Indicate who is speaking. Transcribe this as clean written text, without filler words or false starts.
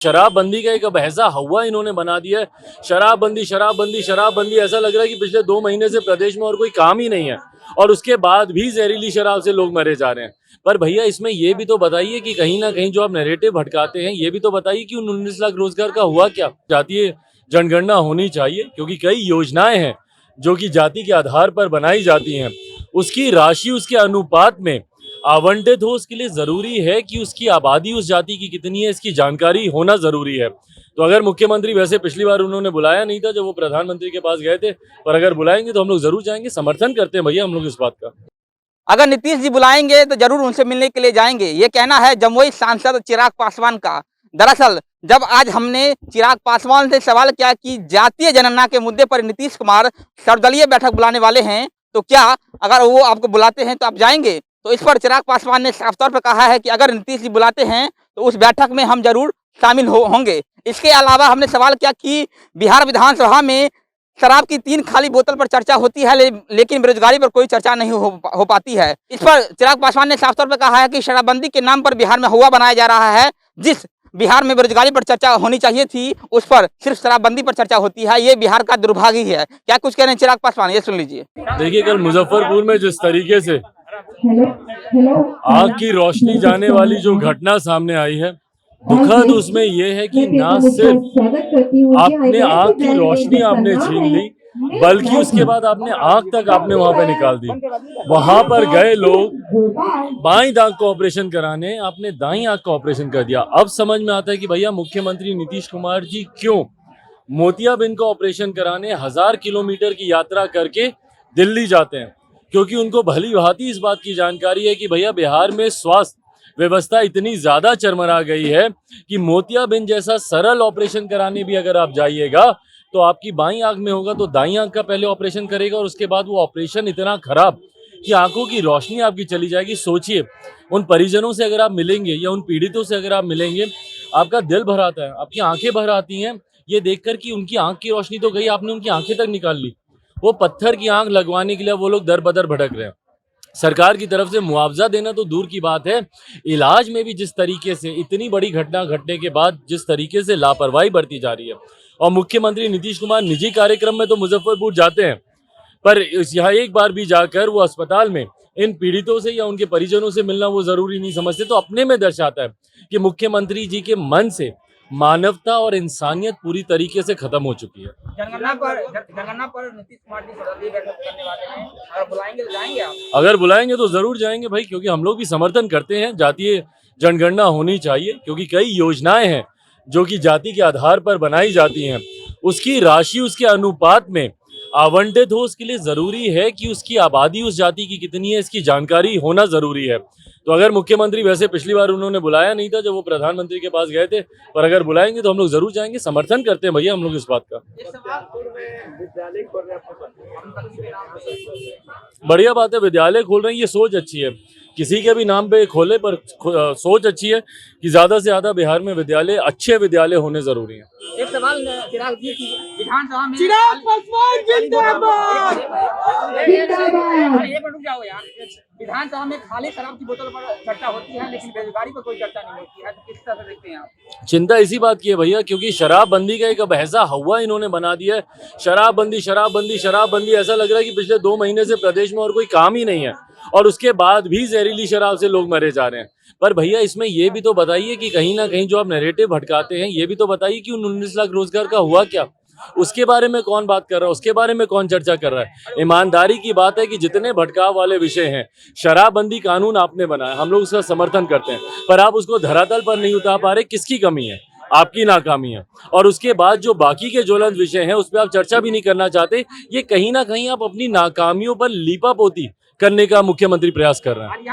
Speaker 1: शराबबंदी का एक अब ऐसा हवा इन्होंने बना दिया है। शराबबंदी शराबबंदी शराबबंदी, ऐसा लग रहा है कि पिछले 2 महीने से प्रदेश में और कोई काम ही नहीं है और उसके बाद भी जहरीली शराब से लोग मरे जा रहे हैं। पर भैया इसमें ये भी तो बताइए कि कहीं ना कहीं जो आप नैरेटिव भटकाते हैं, ये भी तो बताइए कि उन 19 लाख रोजगार का हुआ क्या। जातीय जनगणना होनी चाहिए क्योंकि कई योजनाएं हैं जो कि जाति के आधार पर बनाई जाती हैं, उसकी राशि उसके अनुपात में आवंटित हो, उसके लिए जरूरी है कि उसकी आबादी उस जाति की कितनी है, इसकी जानकारी होना जरूरी है। तो अगर मुख्यमंत्री, वैसे पिछली बार उन्होंने बुलाया नहीं था जब वो प्रधानमंत्री के पास गए थे, पर अगर बुलाएंगे तो हम लोग जरूर जाएंगे, समर्थन करते हैं भैया हम लोग इस बात का।
Speaker 2: अगर नीतीश जी बुलाएंगे तो जरूर उनसे मिलने के लिए जाएंगे, ये कहना है जमुई सांसद चिराग पासवान का। दरअसल जब आज हमने चिराग पासवान से सवाल किया कि जातीय जनगणना के मुद्दे पर नीतीश कुमार सर्वदलीय बैठक बुलाने वाले हैं, तो क्या अगर वो आपको बुलाते हैं तो आप जाएंगे? तो इस पर चिराग पासवान ने साफ तौर पर कहा है कि अगर नीतीश जी बुलाते हैं तो उस बैठक में हम जरूर शामिल होंगे। इसके अलावा हमने सवाल किया कि बिहार विधानसभा में शराब की 3 खाली बोतल पर चर्चा होती है, लेकिन बेरोजगारी पर कोई चर्चा नहीं हो पाती है। इस पर चिराग पासवान ने साफ तौर पर कहा है कि शराबबंदी के नाम पर बिहार में हुआ बनाया जा रहा है। जिस बिहार में बेरोजगारी पर चर्चा होनी चाहिए थी, उस पर सिर्फ शराबबंदी पर चर्चा होती है। ये बिहार का दुर्भाग्य है। क्या कुछ कह रहे हैं चिराग पासवान, ये सुन लीजिए।
Speaker 1: देखिए, कल मुजफ्फरपुर में जिस तरीके से आग की रोशनी जाने वाली जो घटना सामने आई है, दुखद उसमें यह है कि ना सिर्फ आपने आग की रोशनी आपने छीन ली, बल्कि उसके बाद आपने आग तक आपने वहां पे निकाल दी। वहां पर गए लोग बाईं आंख का ऑपरेशन कराने, आपने दाईं आंख का ऑपरेशन कर दिया। अब समझ में आता है कि भैया मुख्यमंत्री नीतीश कुमार जी क्यों मोतियाबिंद का ऑपरेशन कराने 1000 किलोमीटर की यात्रा करके दिल्ली जाते हैं, क्योंकि उनको भली भांति इस बात की जानकारी है कि भैया बिहार में स्वास्थ्य व्यवस्था इतनी ज्यादा चरमरा गई है कि मोतियाबिंद जैसा सरल ऑपरेशन कराने भी अगर आप जाइएगा तो आपकी बाईं आंख में होगा तो दाईं आंख का पहले ऑपरेशन करेगा और उसके बाद वो ऑपरेशन इतना खराब कि आंखों की रोशनी आपकी चली जाएगी। सोचिए, उन परिजनों से अगर आप मिलेंगे या उन पीड़ितों से अगर आप मिलेंगे, आपका दिल भर आता है, आपकी आंखें भर आती हैं ये देखकर कि उनकी आंख की रोशनी तो गई, आपने उनकी आंखें तक निकाल ली। वो पत्थर की आंख लगवाने के लिए वो लोग दर बदर भटक रहे हैं। सरकार की तरफ से मुआवजा देना तो दूर की बात है, इलाज में भी जिस तरीके से इतनी बड़ी घटना घटने के बाद जिस तरीके से लापरवाही बरती जा रही है। और मुख्यमंत्री नीतीश कुमार निजी कार्यक्रम में तो मुजफ्फरपुर जाते हैं, पर यहाँ एक बार भी जाकर वो अस्पताल में इन पीड़ितों से या उनके परिजनों से मिलना वो जरूरी नहीं समझते। तो अपने में दर्शाता है कि मुख्यमंत्री जी के मन से मानवता और इंसानियत पूरी तरीके से खत्म हो चुकी है।
Speaker 2: जनगणना पर नीतीश कुमार जी सर्वदलीय बैठक करने वाले हैं, अगर बुलाएंगे तो जाएंगे आप?
Speaker 1: अगर बुलाएंगे तो जरूर जाएंगे भाई, क्योंकि हम लोग भी समर्थन करते हैं। जातीय जनगणना होनी चाहिए क्योंकि कई योजनाएं हैं जो कि जाति के आधार पर बनाई जाती हैं, उसकी राशि उसके अनुपात में आवंटित हो, उसके लिए जरूरी है कि उसकी आबादी उस जाति की कितनी है, इसकी जानकारी होना जरूरी है। तो अगर मुख्यमंत्री, वैसे पिछली बार उन्होंने बुलाया नहीं था जब वो प्रधानमंत्री के पास गए थे, पर अगर बुलाएंगे तो हम लोग जरूर जाएंगे, समर्थन करते हैं भैया हम लोग इस बात का। बढ़िया बात है, विद्यालय खोल रहे हैं, ये सोच अच्छी है। किसी के भी नाम पे खोले, पर सोच अच्छी है कि ज्यादा से ज्यादा बिहार में विद्यालय, अच्छे विद्यालय होने जरूरी है।
Speaker 2: एक सवाल चिराग जी की, विधानसभा में
Speaker 3: चिराग पासवान जिंदाबाद।
Speaker 2: रुक जाओ यार। विधानसभा में खाली शराब की बोतल पर चर्चा होती है, लेकिन बेरोजगारी पर कोई चर्चा नहीं होती है, तो किस तरह से देखते हैं आप?
Speaker 1: चिंता इसी बात की है भैया, क्योंकि शराबबंदी का एक अब ऐसा हवा इन्होंने बना दिया है। शराबबंदी शराबबंदी शराबबंदी, ऐसा लग रहा है कि पिछले 2 महीने से प्रदेश में और कोई काम ही नहीं है और उसके बाद भी जहरीली शराब से लोग मरे जा रहे हैं। पर भैया इसमें ये भी तो बताइए कि कहीं ना कहीं जो आप नैरेटिव भटकाते हैं, ये भी तो बताइए कि उन 19 लाख रोजगार का हुआ क्या। उसके बारे में कौन बात कर रहा है, उसके बारे में कौन चर्चा कर रहा है। ईमानदारी की बात है कि जितने भटकाव वाले विषय हैं, शराबबंदी कानून आपने बनाया, हम लोग उसका समर्थन करते हैं, पर आप उसको धरातल पर नहीं उतार पा रहे। किसकी कमी है? आपकी नाकामी है। और उसके बाद जो बाकी के ज्वलंत विषय हैं उस पर आप चर्चा भी नहीं करना चाहते। ये कहीं ना कहीं आप अपनी नाकामियों पर लीपापोती करने का मुख्यमंत्री प्रयास कर रहे हैं।